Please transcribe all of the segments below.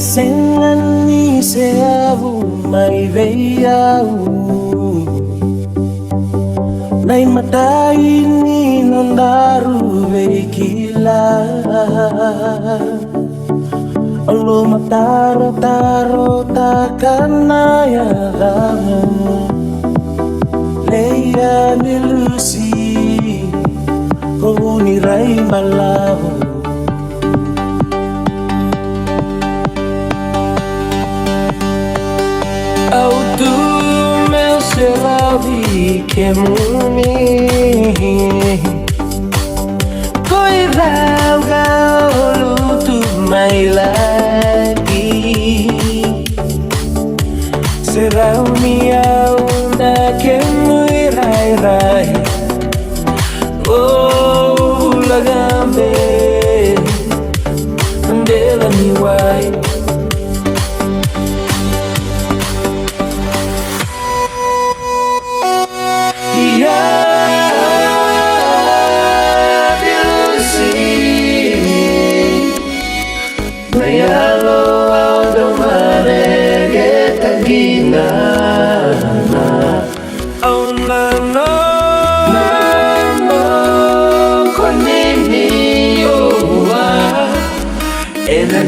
Sengan seavu mai veiau Nai matai ni nondaru veikila Olo mataro taro takana ya gamu Leia ni Lusi Kau ni rai malahu Tu me seravi que mumi Koi rauga lutu mai lagi Serau miau na que mui rai rai Oh lagambe Mandela ni wai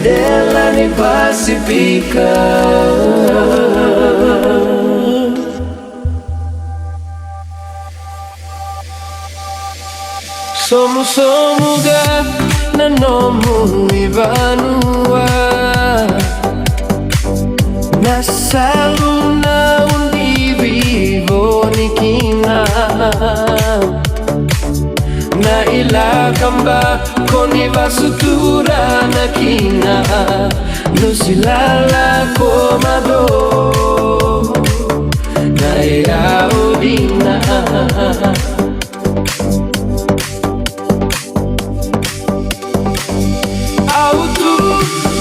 Dela ni pacifica Somu-somuga na nomu ivanua Nasalu na undi vivo ni kina Na ilakamba koni basutura na kina Lusi lala komado Na iaudina Autu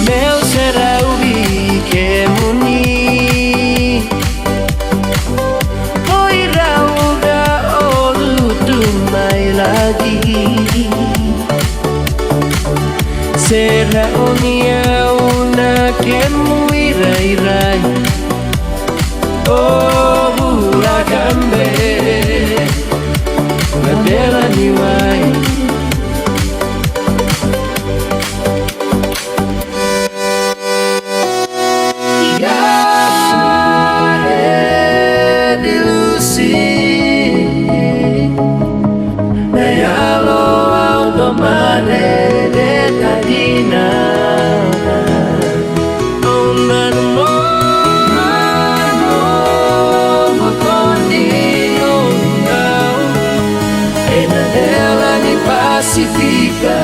meu seraubi que muni Oi rauda olutu mai lagi Será unia una que muy rai rai Oh burakambe Mandela ni wai di Lusi Nayalo automane Pacifica